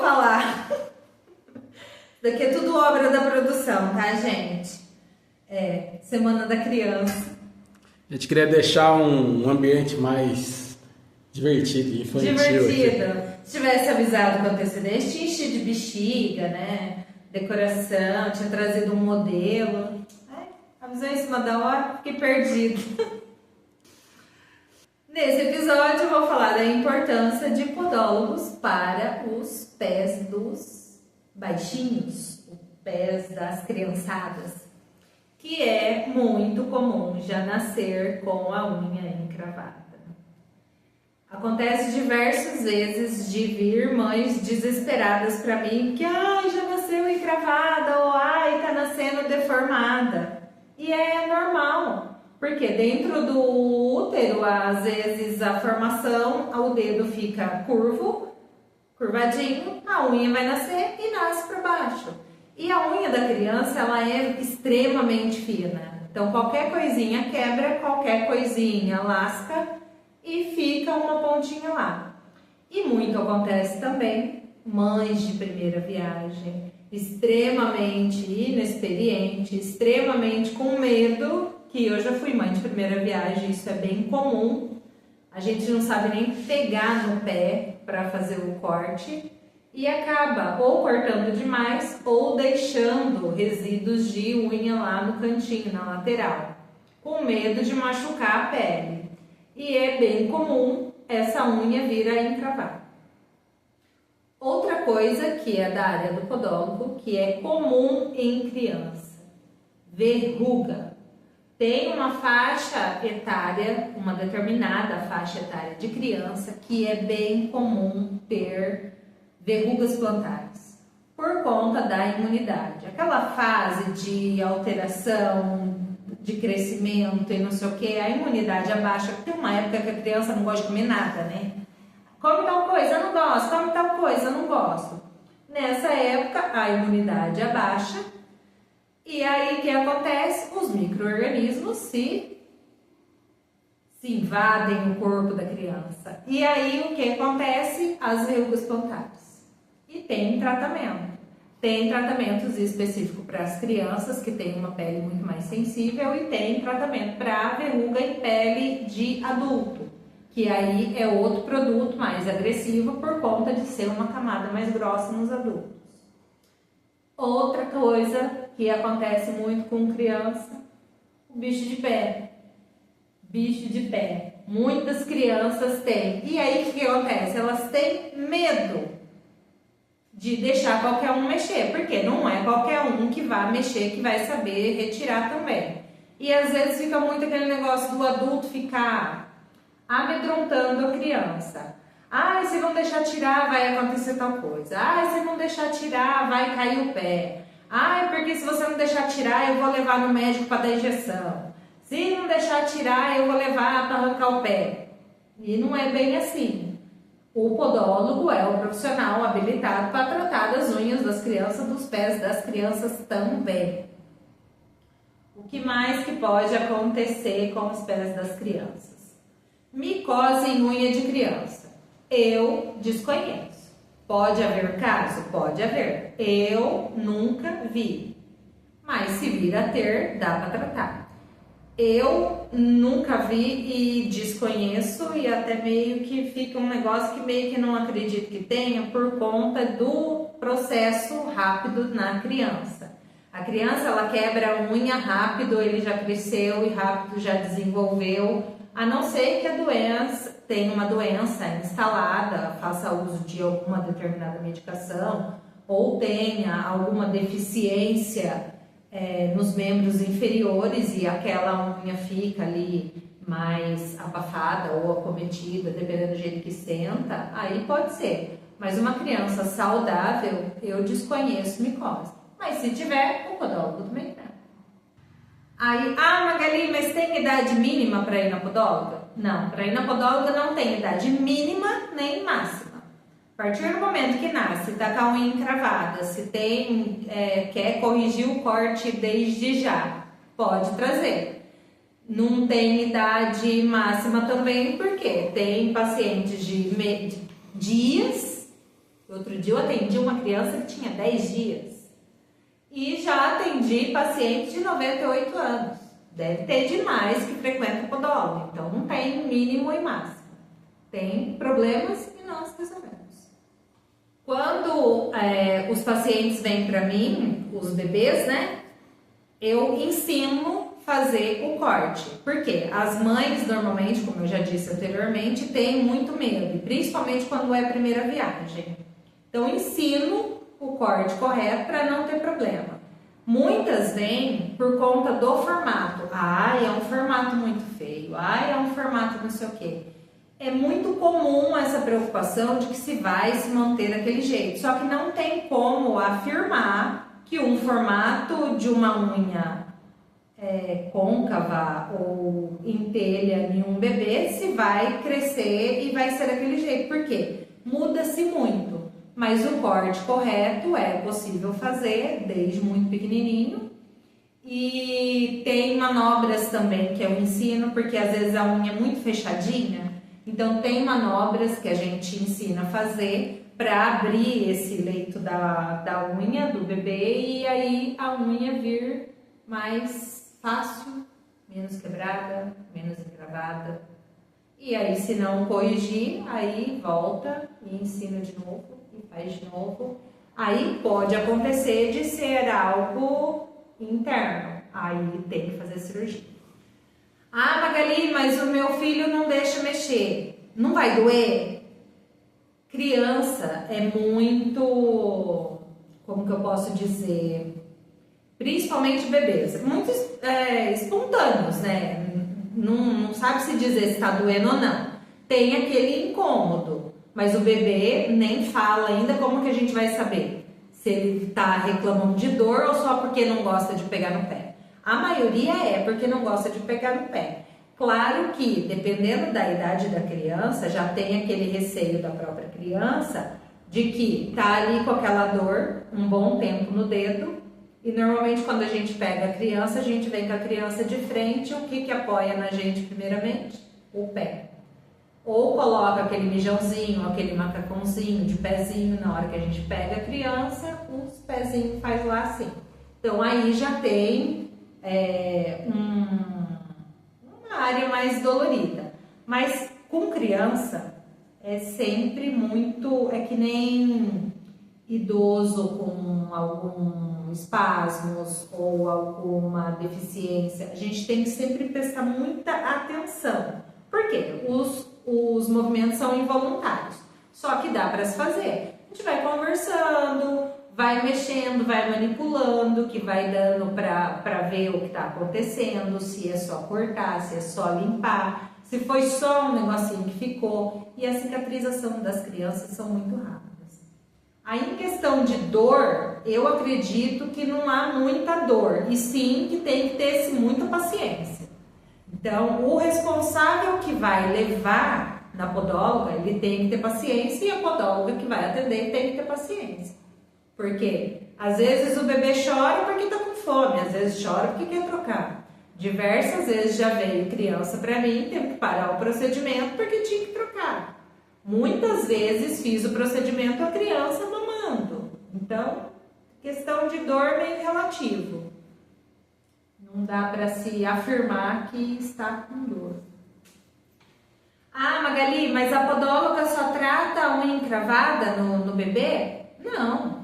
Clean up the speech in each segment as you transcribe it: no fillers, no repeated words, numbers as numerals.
falar. Daqui é tudo obra da produção, tá, gente? Semana da Criança. A gente queria deixar um ambiente mais divertido, infantil. Divertido. Se tivesse avisado com antecedência, tinha enchido de bexiga, né? Decoração, tinha trazido um modelo. Avisou em cima da hora, fiquei perdido. Nesse episódio eu vou falar da importância de podólogos para os pés dos baixinhos, os pés das criançadas, que é muito comum já nascer com a unha encravada. Acontece diversas vezes de vir mães desesperadas para mim que já nasceu encravada ou tá nascendo deformada. E é normal. Porque dentro do útero, às vezes a formação, o dedo fica curvadinho, a unha vai nascer e nasce para baixo. E a unha da criança, ela é extremamente fina. Então qualquer coisinha quebra, qualquer coisinha lasca e fica uma pontinha lá. E muito acontece também, mães de primeira viagem, extremamente inexperiente, extremamente com medo, que eu já fui mãe de primeira viagem, isso é bem comum. A gente não sabe nem pegar no pé para fazer o corte e acaba ou cortando demais ou deixando resíduos de unha lá no cantinho, na lateral, com medo de machucar a pele. E é bem comum essa unha vir a encravar. Outra coisa que é da área do podólogo, que é comum em criança, verruga. Tem uma faixa etária, uma determinada faixa etária de criança que é bem comum ter verrugas plantares por conta da imunidade. Aquela fase de alteração, de crescimento e não sei o que, a imunidade abaixa. Tem uma época que a criança não gosta de comer nada, né? Come tal coisa, eu não gosto. Come tal coisa, eu não gosto. Nessa época, a imunidade abaixa. E aí o que acontece? Os micro-organismos se invadem o corpo da criança. E aí o que acontece? As verrugas plantares. E tem tratamento. Tem tratamentos específicos para as crianças que têm uma pele muito mais sensível e tem tratamento para verruga em pele de adulto, que aí é outro produto mais agressivo por conta de ser uma camada mais grossa nos adultos. Outra coisa que acontece muito com criança, o bicho de pé. Bicho de pé. Muitas crianças têm. E aí o que acontece? Elas têm medo de deixar qualquer um mexer, porque não é qualquer um que vai mexer, que vai saber retirar também. E às vezes fica muito aquele negócio do adulto ficar amedrontando a criança. Se não deixar tirar, vai acontecer tal coisa. Se não deixar tirar, vai cair o pé. Porque se você não deixar tirar, eu vou levar no médico para dar injeção. Se não deixar tirar, eu vou levar para arrancar o pé. E não é bem assim. O podólogo é o profissional habilitado para tratar das unhas das crianças, dos pés das crianças também. O que mais que pode acontecer com os pés das crianças? Micose em unha de criança. Eu desconheço. Pode haver caso? Pode haver. Eu nunca vi. Mas se vir a ter, dá para tratar. Eu nunca vi e desconheço e até meio que fica um negócio que meio que não acredito que tenha por conta do processo rápido na criança. A criança, ela quebra a unha rápido, ele já cresceu e rápido já desenvolveu, a não ser que a doença tenha uma doença instalada, faça uso de alguma determinada medicação ou tenha alguma deficiência nos membros inferiores e aquela unha fica ali mais abafada ou acometida, dependendo do jeito que senta, aí pode ser. Mas uma criança saudável, eu desconheço micose. Mas se tiver, o podólogo também tem. Aí, Magali, mas tem idade mínima para ir na podóloga? Não, para ir na podóloga não tem idade mínima nem máxima. A partir do momento que nasce, tá com a unha encravada, se tem, quer corrigir o corte desde já, pode trazer. Não tem idade máxima também, porque tem pacientes de dias, Outro dia eu atendi uma criança que tinha 10 dias. E já atendi paciente de 98 anos. Deve ter demais que frequenta o podólogo. Então não tem mínimo e máximo. Tem problemas e nós resolvemos. Quando os pacientes vêm para mim, os bebês, né? Eu ensino fazer o corte. Porque as mães, normalmente, como eu já disse anteriormente, têm muito medo. Principalmente quando é a primeira viagem. Então, eu ensino o corte correto para não ter problema. Muitas vêm por conta do formato. É um formato muito feio. É um formato não sei o quê. É muito comum essa preocupação de que se vai se manter daquele jeito. Só que não tem como afirmar que um formato de uma unha côncava ou em telha em um bebê se vai crescer e vai ser daquele jeito. Por quê? Muda-se muito. Mas o corte correto é possível fazer desde muito pequenininho. E tem manobras também que eu ensino, porque às vezes a unha é muito fechadinha. Então tem manobras que a gente ensina a fazer para abrir esse leito da unha do bebê e aí a unha vir mais fácil, menos quebrada, menos encravada. E aí se não corrigir, aí volta e ensina de novo e faz de novo. Aí pode acontecer de ser algo interno, aí tem que fazer cirurgia. Magali, mas o meu filho não deixa mexer. Não vai doer? Criança é muito, como que eu posso dizer, principalmente bebês, muito espontâneos, né? Não sabe se dizer se está doendo ou não. Tem aquele incômodo, mas o bebê nem fala ainda. Como que a gente vai saber se ele está reclamando de dor ou só porque não gosta de pegar no pé? A maioria é porque não gosta de pegar no pé. Claro que, dependendo da idade da criança, já tem aquele receio da própria criança de que tá ali com aquela dor um bom tempo no dedo. E normalmente quando a gente pega a criança, a gente vem com a criança de frente. O que apoia na gente primeiramente? O pé. Ou coloca aquele mijãozinho, aquele macacãozinho de pezinho. Na hora que a gente pega a criança, os pezinhos faz lá assim. Então aí já tem uma área mais dolorida. Mas com criança é sempre muito, é que nem idoso com algum espasmos ou alguma deficiência. A gente tem que sempre prestar muita atenção. Por quê? Os movimentos são involuntários. Só que dá para se fazer. A gente vai conversando, vai mexendo, vai manipulando, que vai dando para ver o que está acontecendo, se é só cortar, se é só limpar, se foi só um negocinho que ficou. E a cicatrização das crianças são muito rápidas. Aí em questão de dor, eu acredito que não há muita dor, e sim que tem que ter muita paciência. Então, o responsável que vai levar na podóloga, ele tem que ter paciência, e a podóloga que vai atender tem que ter paciência. Porque às vezes o bebê chora porque está com fome, às vezes chora porque quer trocar. Diversas vezes já veio criança para mim, teve que parar o procedimento porque tinha que trocar. Muitas vezes fiz o procedimento a criança mamando. Então, questão de dor meio relativo. Não dá para se afirmar que está com dor. Magali, mas a podóloga só trata a unha encravada no bebê? Não.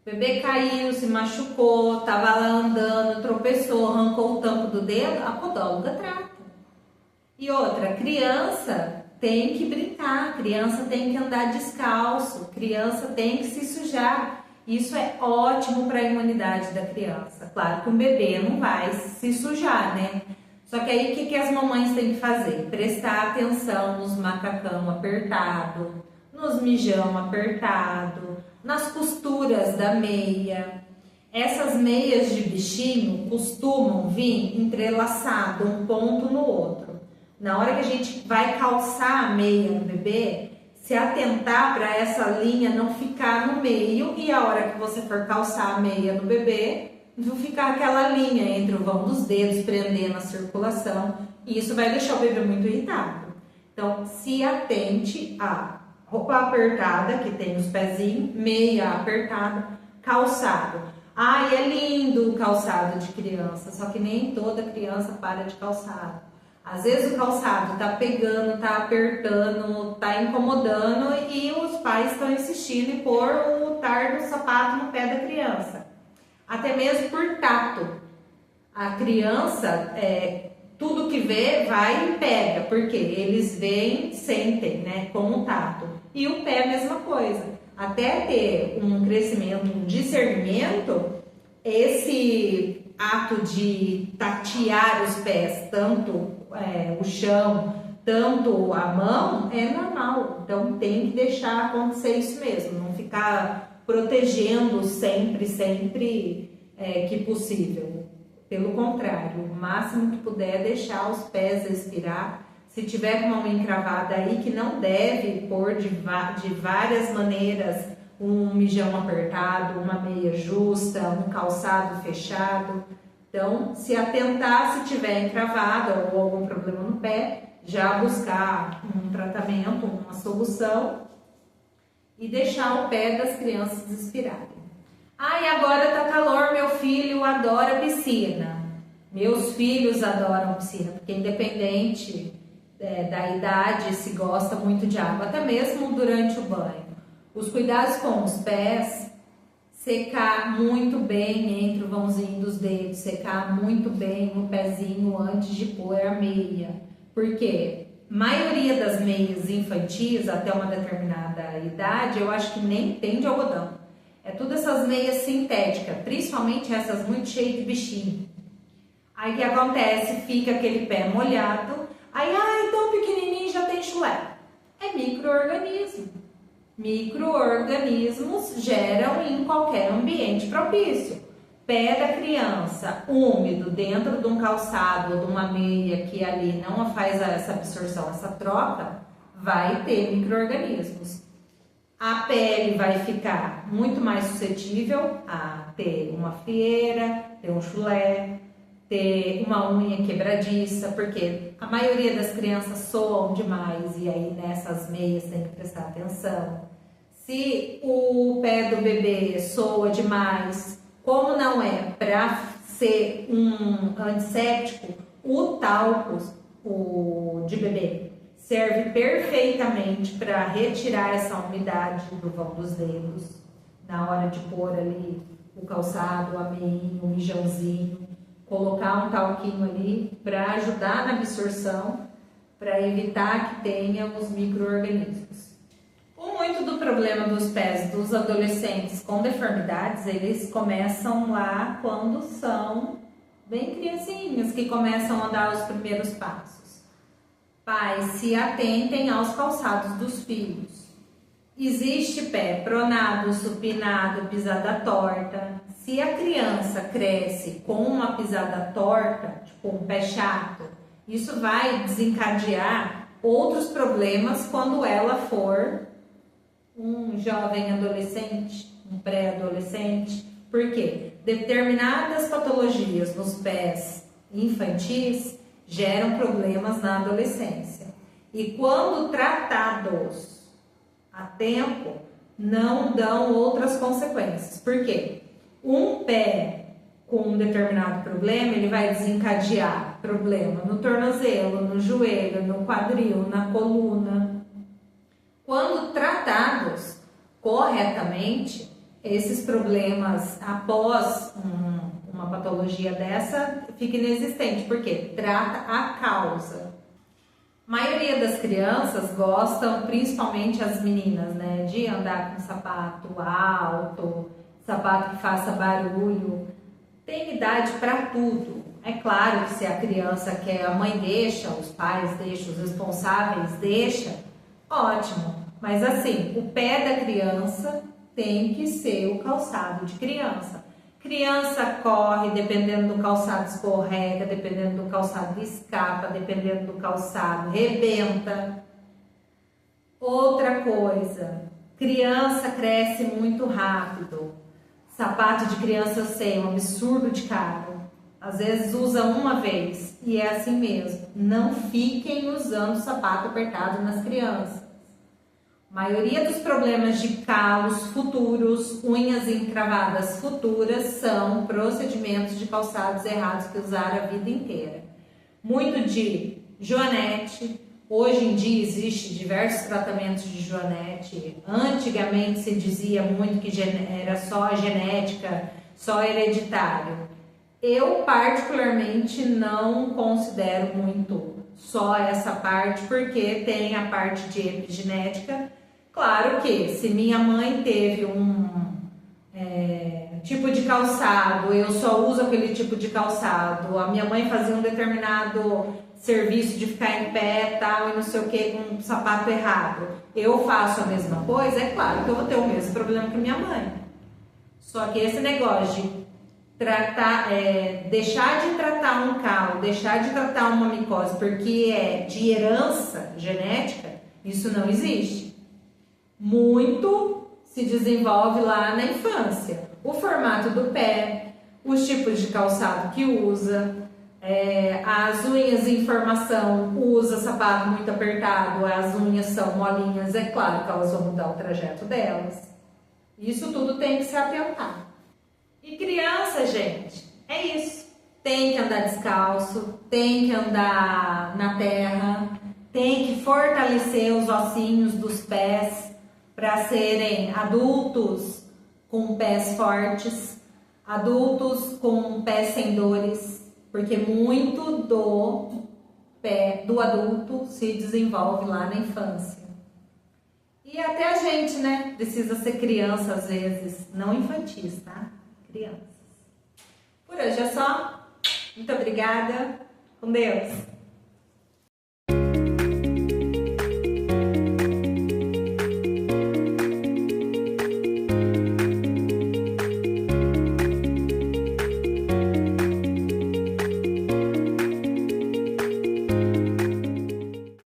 O bebê caiu, se machucou, estava lá andando, tropeçou, arrancou o tampo do dedo, a podóloga trata. E outra, criança tem que brincar, criança tem que andar descalço, criança tem que se sujar. Isso é ótimo para a imunidade da criança. Claro que um bebê não vai se sujar, né? Só que aí o que as mamães têm que fazer? Prestar atenção nos macacão apertado, nos mijão apertado, nas costuras da meia. Essas meias de bichinho costumam vir entrelaçado um ponto no outro. Na hora que a gente vai calçar a meia no bebê, se atentar para essa linha não ficar no meio, e a hora que você for calçar a meia no bebê, não ficar aquela linha entre o vão dos dedos prendendo a circulação, e isso vai deixar o bebê muito irritado. Então, se atente a roupa apertada, que tem os pezinhos, meia apertada, calçado. Ai, é lindo o calçado de criança, só que nem toda criança para de calçado. Às vezes o calçado tá pegando, tá apertando, tá incomodando e os pais estão insistindo em pôr o tar do sapato no pé da criança. Até mesmo por tato. A criança, tudo que vê, vai e pega, porque eles veem, sentem, né, com o tato. E o pé, a mesma coisa. Até ter um crescimento, um discernimento, esse ato de tatear os pés, tanto o chão, tanto a mão, é normal. Então tem que deixar acontecer isso mesmo, não ficar protegendo sempre que possível. Pelo contrário, o máximo que puder deixar os pés respirar. Se tiver com uma unha encravada aí, que não deve pôr de várias maneiras, um mijão apertado, uma meia justa, um calçado fechado. Então, se atentar, se tiver encravada ou algum problema no pé, já buscar um tratamento, uma solução e deixar o pé das crianças expirarem. E agora tá calor, meu filho adora piscina. Meus filhos adoram piscina, porque independente da idade, se gosta muito de água, até mesmo durante o banho. Os cuidados com os pés, secar muito bem entre o vãozinho dos dedos, secar muito bem o pezinho antes de pôr a meia. Porque a maioria das meias infantis, até uma determinada idade, eu acho que nem tem de algodão. É tudo essas meias sintéticas, principalmente essas muito cheias de bichinho. Aí o que acontece? Fica aquele pé molhado. Aí, tão pequenininho já tem chulé. É micro-organismo. Micro-organismos geram em qualquer ambiente propício. Pé da criança úmido dentro de um calçado ou de uma meia que ali não faz essa absorção, essa troca, vai ter micro-organismos. A pele vai ficar muito mais suscetível a ter uma frieira, ter um chulé, ter uma unha quebradiça, porque a maioria das crianças soam demais e aí nessas meias tem que prestar atenção. Se o pé do bebê soa demais, como não é para ser um antisséptico, o talco de bebê serve perfeitamente para retirar essa umidade do vão dos dedos, na hora de pôr ali o calçado, a meinha, o mijãozinho, colocar um talquinho ali para ajudar na absorção, para evitar que tenha os micro-organismos. Muito do problema dos pés dos adolescentes com deformidades, eles começam lá quando são bem criancinhas, que começam a dar os primeiros passos. Pais, se atentem aos calçados dos filhos. Existe pé pronado, supinado, pisada torta. Se a criança cresce com uma pisada torta, tipo um pé chato, isso vai desencadear outros problemas quando ela for um jovem adolescente, um pré-adolescente. Por quê? Determinadas patologias nos pés infantis geram problemas na adolescência. E quando tratados a tempo, não dão outras consequências. Por quê? Um pé com um determinado problema, ele vai desencadear problema no tornozelo, no joelho, no quadril, na coluna. Quando tratados corretamente, esses problemas após uma patologia dessa fica inexistente, porque trata a causa. A maioria das crianças gostam, principalmente as meninas, né, de andar com sapato alto, sapato que faça barulho. Tem idade para tudo. É claro que se a criança quer, a mãe deixa, os pais deixam, os responsáveis deixam, ótimo. Mas assim, o pé da criança tem que ser o calçado de criança. Criança corre, dependendo do calçado escorrega, dependendo do calçado escapa, dependendo do calçado rebenta. Outra coisa, criança cresce muito rápido. Sapato de criança eu sei, um absurdo de caro. Às vezes usa uma vez e é assim mesmo. Não fiquem usando sapato apertado nas crianças. A maioria dos problemas de calos futuros, unhas encravadas futuras, são procedimentos de calçados errados que usaram a vida inteira. Muito de joanete. Hoje em dia existe diversos tratamentos de joanete. Antigamente se dizia muito que era só genética, só hereditário. Eu particularmente não considero muito só essa parte, porque tem a parte de epigenética. Claro que se minha mãe teve um tipo de calçado, eu só uso aquele tipo de calçado, a minha mãe fazia um determinado serviço de ficar em pé tal, e não sei o que, com um sapato errado, eu faço a mesma coisa, é claro que eu vou ter o mesmo problema que minha mãe. Só que esse negócio de tratar, deixar de tratar um calo, deixar de tratar uma micose porque é de herança genética, isso não existe. Muito se desenvolve lá na infância. O formato do pé, os tipos de calçado que usa, as unhas em formação, usa sapato muito apertado, as unhas são molinhas, é claro que elas vão mudar o trajeto delas. Isso tudo tem que se atentar. E criança, gente, é isso. Tem que andar descalço, tem que andar na terra, tem que fortalecer os ossinhos dos pés para serem adultos com pés fortes, adultos com pés sem dores, porque muito do pé do adulto se desenvolve lá na infância. E até a gente, né, precisa ser criança às vezes, não infantis, tá? Crianças. Por hoje é só. Muito obrigada. Com Deus.